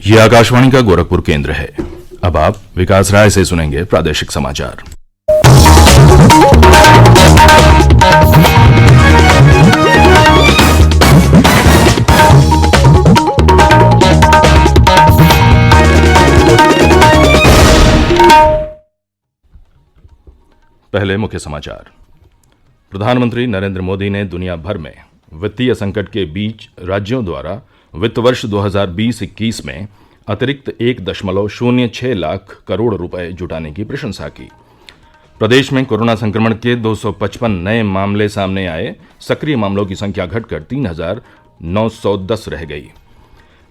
ये आकाशवाणी का गोरखपुर केंद्र है। अब आप विकास राय से सुनेंगे प्रादेशिक समाचार। पहले मुख्य समाचार। प्रधानमंत्री नरेंद्र मोदी ने दुनिया भर में वित्तीय संकट के बीच राज्यों द्वारा वित्त वर्ष 2020-21 में अतिरिक्त 1.06 लाख करोड़ रुपए जुटाने की प्रशंसा की। प्रदेश में कोरोना संक्रमण के 255 नए मामले सामने आए। सक्रिय मामलों की संख्या घटकर 3,910 रह गई।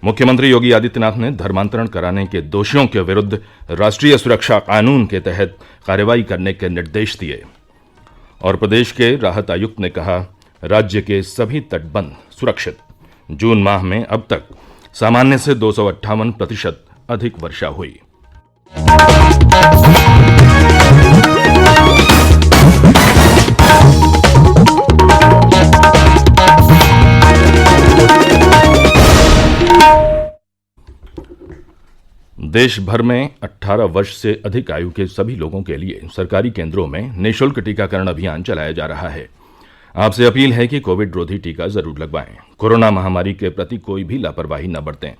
मुख्यमंत्री योगी आदित्यनाथ ने धर्मांतरण कराने के दोषियों के विरुद्ध राष्ट्रीय सुरक्षा कानून के तहत कार्रवाई करने के निर्देश दिए। और प्रदेश के राहत आयुक्त ने कहा, राज्य के सभी तटबंध सुरक्षित। जून माह में अब तक सामान्य से 258% अधिक वर्षा हुई। देश भर में 18 वर्ष से अधिक आयु के सभी लोगों के लिए सरकारी केंद्रों में निःशुल्क टीकाकरण अभियान चलाया जा रहा है। आपसे अपील है कि कोविड रोधी टीका जरूर लगवाएं। कोरोना महामारी के प्रति कोई भी लापरवाही न बरतें।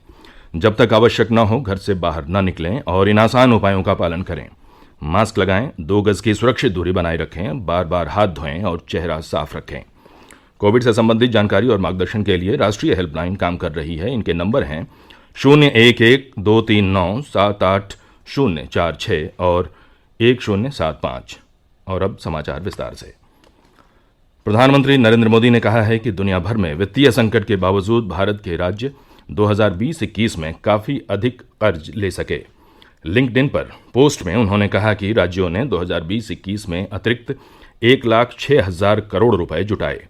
जब तक आवश्यक न हो घर से बाहर न निकलें और इन आसान उपायों का पालन करें। मास्क लगाएं, 2 गज की सुरक्षित दूरी बनाए रखें, बार बार हाथ धोएं और चेहरा साफ रखें। कोविड से संबंधित जानकारी और मार्गदर्शन के लिए राष्ट्रीय हेल्पलाइन काम कर रही है। इनके नंबर हैं 011-239-78046 और 1075। और अब समाचार विस्तार से। प्रधानमंत्री नरेंद्र मोदी ने कहा है कि दुनिया भर में वित्तीय संकट के बावजूद भारत के राज्य 2020-21 में काफी अधिक कर्ज ले सके। लिंक्डइन पर पोस्ट में उन्होंने कहा कि राज्यों ने 2020-21 में अतिरिक्त 1,06,000 करोड़ रुपए जुटाए।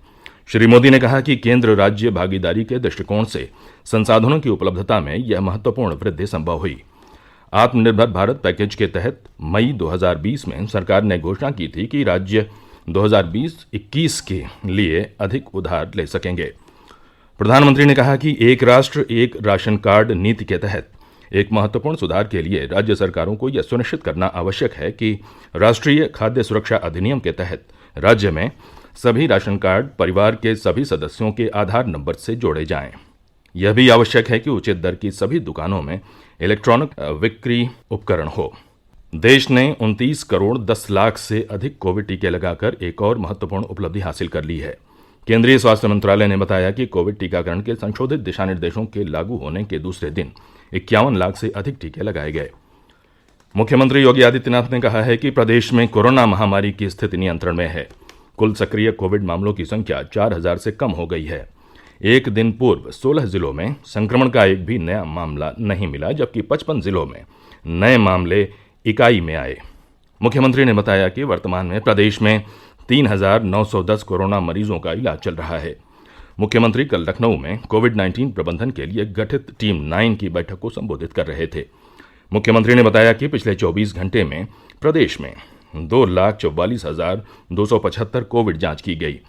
श्री मोदी ने कहा कि केंद्र राज्य भागीदारी के दृष्टिकोण से संसाधनों की उपलब्धता में यह महत्वपूर्ण वृद्धि संभव हुई। आत्मनिर्भर भारत पैकेज के तहत मई 2020 में सरकार ने घोषणा की थी कि राज्य 2020-21 के लिए अधिक उधार ले सकेंगे। प्रधानमंत्री ने कहा कि एक राष्ट्र एक राशन कार्ड नीति के तहत एक महत्वपूर्ण सुधार के लिए राज्य सरकारों को यह सुनिश्चित करना आवश्यक है कि राष्ट्रीय खाद्य सुरक्षा अधिनियम के तहत राज्य में सभी राशन कार्ड परिवार के सभी सदस्यों के आधार नंबर से जोड़े जाएं। यह भी आवश्यक है कि उचित दर की सभी दुकानों में इलेक्ट्रॉनिक बिक्री उपकरण हो। देश ने 29 करोड़ 10 लाख से अधिक कोविड टीके लगाकर एक और महत्वपूर्ण उपलब्धि हासिल कर ली है। केंद्रीय स्वास्थ्य मंत्रालय ने बताया कि कोविड टीकाकरण के संशोधित दिशा निर्देशों के लागू होने के दूसरे दिन 51 लाख से अधिक टीके लगाए गए। मुख्यमंत्री योगी आदित्यनाथ ने कहा है कि प्रदेश में कोरोना महामारी की स्थिति नियंत्रण में है। कुल सक्रिय कोविड मामलों की संख्या 4,000 से कम हो गई है। एक दिन पूर्व 16 जिलों में संक्रमण का एक भी नया मामला नहीं मिला, जबकि 55 जिलों में नए मामले इकाई में आए। मुख्यमंत्री ने बताया कि वर्तमान में प्रदेश में 3,910 कोरोना मरीजों का इलाज चल रहा है। मुख्यमंत्री कल लखनऊ में कोविड-19 प्रबंधन के लिए गठित टीम 9 की बैठक को संबोधित कर रहे थे। मुख्यमंत्री ने बताया कि पिछले 24 घंटे में प्रदेश में 2,44,275 कोविड जांच की गई।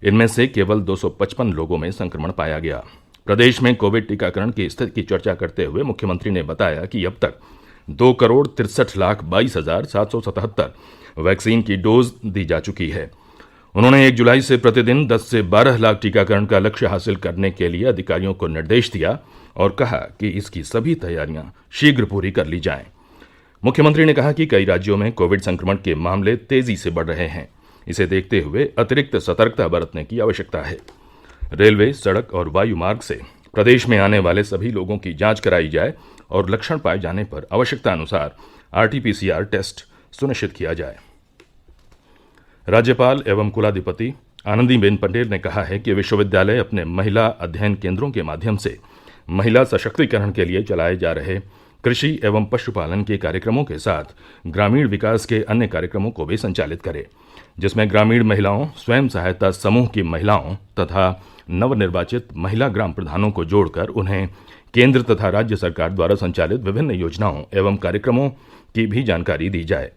इनमें से केवल 255 लोगों में संक्रमण पाया गया। प्रदेश में कोविड टीकाकरण की स्थिति की चर्चा करते हुए मुख्यमंत्री ने बताया कि अब तक 2,63,22,777 वैक्सीन की डोज दी जा चुकी है। उन्होंने 1 जुलाई से प्रतिदिन 10 से 12 लाख टीकाकरण का लक्ष्य हासिल करने के लिए अधिकारियों को निर्देश दिया और कहा कि इसकी सभी तैयारियां शीघ्र पूरी कर ली जाएं। मुख्यमंत्री ने कहा कि कई राज्यों में कोविड संक्रमण के मामले तेजी से बढ़ रहे हैं। इसे देखते हुए अतिरिक्त सतर्कता बरतने की आवश्यकता है। रेलवे, सड़क और वायु मार्ग से प्रदेश में आने वाले सभी लोगों की जांच कराई जाए और लक्षण पाए जाने पर आवश्यकता अनुसार RT-PCR टेस्ट सुनिश्चित किया जाए। राज्यपाल एवं कुलाधिपति आनंदीबेन पटेल ने कहा है कि विश्वविद्यालय अपने महिला अध्ययन केंद्रों के माध्यम से महिला सशक्तिकरण के लिए चलाए जा रहे कृषि एवं पशुपालन के कार्यक्रमों के साथ ग्रामीण विकास के अन्य कार्यक्रमों को भी संचालित करे, जिसमें ग्रामीण महिलाओं, स्वयं सहायता समूह की महिलाओं तथा नवनिर्वाचित महिला ग्राम प्रधानों को जोड़कर उन्हें केंद्र तथा राज्य सरकार द्वारा संचालित विभिन्न योजनाओं एवं कार्यक्रमों की भी जानकारी दी जाए।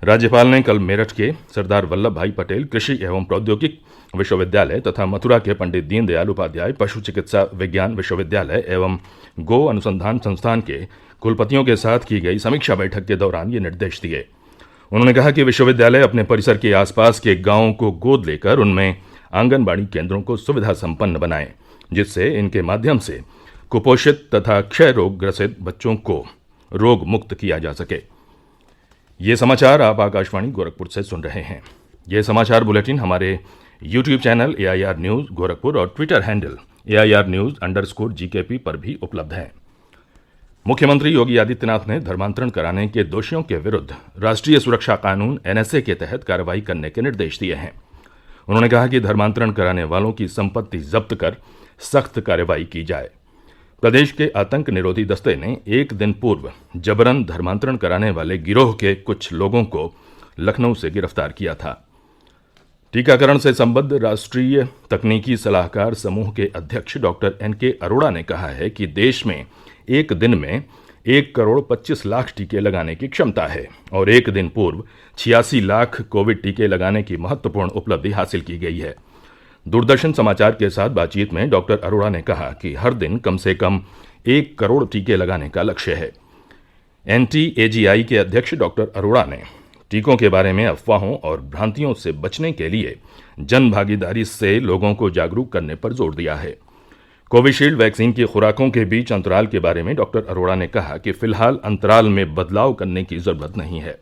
राज्यपाल ने कल मेरठ के सरदार वल्लभ भाई पटेल कृषि एवं प्रौद्योगिक विश्वविद्यालय तथा मथुरा के पंडित दीनदयाल उपाध्याय पशु चिकित्सा विज्ञान विश्वविद्यालय एवं गो अनुसंधान संस्थान के कुलपतियों के साथ की गई समीक्षा बैठक के दौरान ये निर्देश दिए। उन्होंने कहा कि विश्वविद्यालय अपने परिसर के आसपास के गांवों को गोद लेकर उनमें आंगनबाड़ी केंद्रों को सुविधा संपन्न बनाए, जिससे इनके माध्यम से कुपोषित तथा क्षय रोग ग्रसित बच्चों को रोग मुक्त किया जा सके। ये समाचार आप आकाशवाणी गोरखपुर से सुन रहे हैं। ये समाचार बुलेटिन हमारे YouTube channel AIR news Gorakhpur और ट्विटर हैंडल AIR News_GKP पर भी उपलब्ध है। मुख्यमंत्री योगी आदित्यनाथ ने धर्मांतरण कराने के दोषियों के विरुद्ध राष्ट्रीय सुरक्षा कानून NSA के तहत कार्रवाई करने के निर्देश दिए हैं। उन्होंने कहा कि धर्मांतरण कराने वालों की संपत्ति जब्त कर सख्त कार्रवाई की जाए। प्रदेश के आतंक निरोधी दस्ते ने एक दिन पूर्व जबरन धर्मांतरण कराने वाले गिरोह के कुछ लोगों को लखनऊ से गिरफ्तार किया था। टीकाकरण से संबद्ध राष्ट्रीय तकनीकी सलाहकार समूह के अध्यक्ष डॉक्टर NK अरोड़ा ने कहा है कि देश में एक दिन में 1,25,00,000 टीके लगाने की क्षमता है और एक दिन पूर्व 86 लाख कोविड टीके लगाने की महत्वपूर्ण उपलब्धि हासिल की गई है। दूरदर्शन समाचार के साथ बातचीत में डॉक्टर अरोड़ा ने कहा कि हर दिन कम से कम 1 करोड़ टीके लगाने का लक्ष्य है। NTAGI के अध्यक्ष डॉक्टर अरोड़ा ने टीकों के बारे में अफवाहों और भ्रांतियों से बचने के लिए जन भागीदारी से लोगों को जागरूक करने पर जोर दिया है। कोविशील्ड वैक्सीन की खुराकों के बीच अंतराल के बारे में डॉक्टर अरोड़ा ने कहा कि फिलहाल अंतराल में बदलाव करने की जरूरत नहीं है।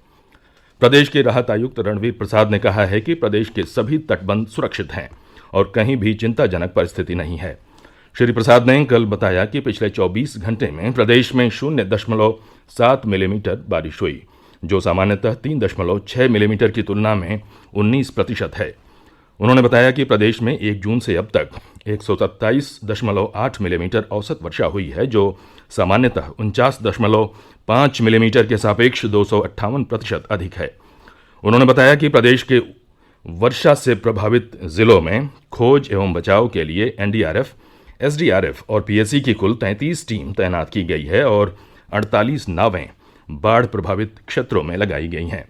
प्रदेश के राहत आयुक्त रणवीर प्रसाद ने कहा है कि प्रदेश के सभी तटबंध सुरक्षित हैं और कहीं भी चिंताजनक परिस्थिति नहीं है। श्री प्रसाद ने कल बताया कि पिछले 24 घंटे में प्रदेश में 0.7 मिलीमीटर बारिश हुई, जो सामान्यतः 3.6 मिलीमीटर की तुलना में 19% है। उन्होंने बताया कि प्रदेश में 1 जून से अब तक 127.8 मिलीमीटर औसत वर्षा हुई है, जो सामान्यतः 49.5 मिलीमीटर के सापेक्ष 258% अधिक है। उन्होंने बताया कि प्रदेश के वर्षा से प्रभावित जिलों में खोज एवं बचाव के लिए NDRF, SDRF और PSC की कुल 33 टीम तैनात की गई है और 48 नावें बाढ़ प्रभावित क्षेत्रों में लगाई गई हैं।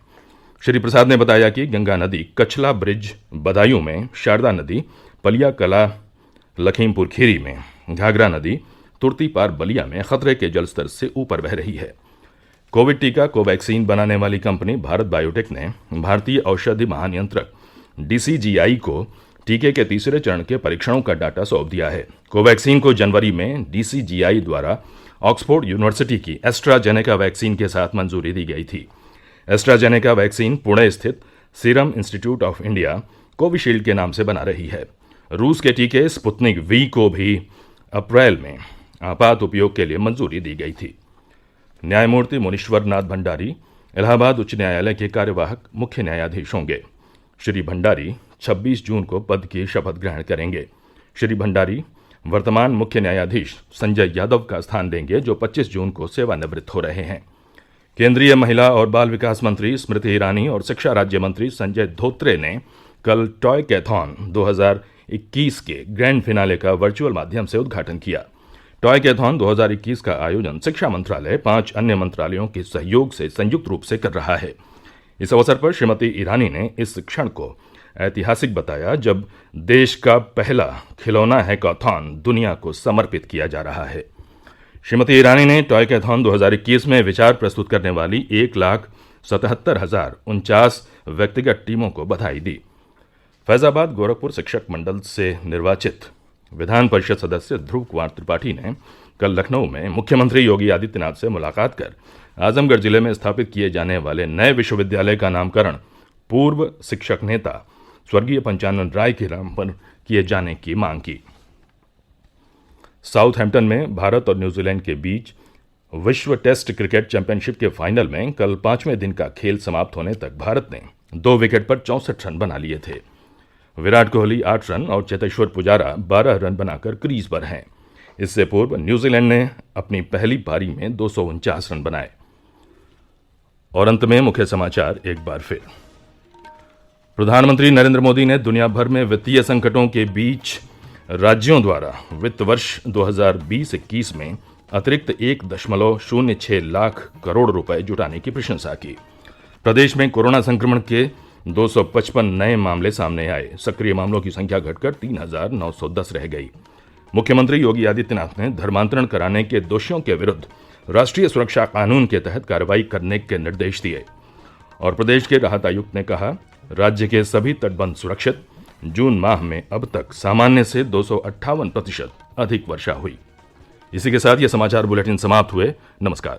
श्री प्रसाद ने बताया कि गंगा नदी कछला ब्रिज बदायूं में, शारदा नदी पलिया कला लखीमपुर खीरी में, घाघरा नदी तुर्तीपार बलिया में खतरे के जलस्तर से ऊपर बह रही है। कोविड टीका कोवैक्सीन बनाने वाली कंपनी भारत बायोटेक ने भारतीय औषधि महानियंत्रक DCGI को टीके के तीसरे चरण के परीक्षणों का डाटा सौंप दिया है। कोवैक्सीन को जनवरी में DCGI द्वारा ऑक्सफोर्ड यूनिवर्सिटी की एस्ट्राजेनेका वैक्सीन के साथ मंजूरी दी गई थी। एस्ट्राजेनेका वैक्सीन पुणे स्थित serum institute of India Covishield के नाम से बना रही है। रूस के टीके स्पुतनिक V को भी अप्रैल में आपात उपयोग के लिए मंजूरी दी गई थी। न्यायमूर्ति मुनीश्वर नाथ भंडारी इलाहाबाद उच्च न्यायालय के कार्यवाहक मुख्य न्यायाधीश होंगे। श्री भंडारी 26 जून को पद की शपथ ग्रहण करेंगे। श्री भंडारी वर्तमान मुख्य न्यायाधीश संजय यादव का स्थान लेंगे, जो 25 जून को सेवानिवृत्त हो रहे हैं। केंद्रीय महिला और बाल विकास मंत्री स्मृति ईरानी और शिक्षा राज्य मंत्री संजय धोत्रे ने कल टॉय कैथॉन 2021 के ग्रैंड फिनाले का वर्चुअल माध्यम से उद्घाटन किया। टॉय कैथॉन 2021 का आयोजन शिक्षा मंत्रालय 5 अन्य मंत्रालयों के सहयोग से संयुक्त रूप से कर रहा है। इस अवसर पर श्रीमती ईरानी ने इस क्षण को ऐतिहासिक बताया, जब देश का पहला खिलौना हैकाथॉन दुनिया को समर्पित किया जा रहा है। श्रीमती ईरानी ने टॉय कैथॉन 2021 में विचार प्रस्तुत करने वाली 1,77,049 व्यक्तिगत टीमों को बधाई दी। फैजाबाद गोरखपुर शिक्षक मंडल से निर्वाचित विधान परिषद सदस्य ध्रुव कुमार त्रिपाठी ने कल लखनऊ में मुख्यमंत्री योगी आदित्यनाथ से मुलाकात कर आजमगढ़ जिले में स्थापित किए जाने वाले नए विश्वविद्यालय का नामकरण पूर्व शिक्षक नेता स्वर्गीय पंचानन राय के नाम पर किए जाने की मांग की। साउथहैम्पटन में भारत और न्यूजीलैंड के बीच विश्व टेस्ट क्रिकेट चैंपियनशिप के फाइनल में कल 5वें दिन का खेल समाप्त होने तक भारत ने 2 विकेट पर 64 रन बना लिए थे। विराट कोहली 8 रन और चेतेश्वर पुजारा 12 रन बनाकर क्रीज पर हैं। इससे पूर्व न्यूजीलैंड ने अपनी पहली पारी में 249 रन बनाए। और अंत में मुख्य समाचार एक बार फिर। प्रधानमंत्री नरेंद्र मोदी ने दुनिया भर में वित्तीय संकटों के बीच राज्यों द्वारा वित्त वर्ष 2020-21 में अतिरिक्त 1.06 लाख करोड़ रुपए जुटाने की प्रशंसा की। प्रदेश में कोरोना संक्रमण के 255 नए मामले सामने आए। सक्रिय मामलों की संख्या घटकर 3,910 रह गई। मुख्यमंत्री योगी आदित्यनाथ ने धर्मांतरण कराने के दोषियों के विरुद्ध राष्ट्रीय सुरक्षा कानून के तहत कार्रवाई करने के निर्देश दिए। और प्रदेश के राहत आयुक्त ने कहा, राज्य के सभी तटबंध सुरक्षित। जून माह में अब तक सामान्य से 258% अधिक वर्षा हुई। इसी के साथ ये समाचार बुलेटिन समाप्त हुए। नमस्कार।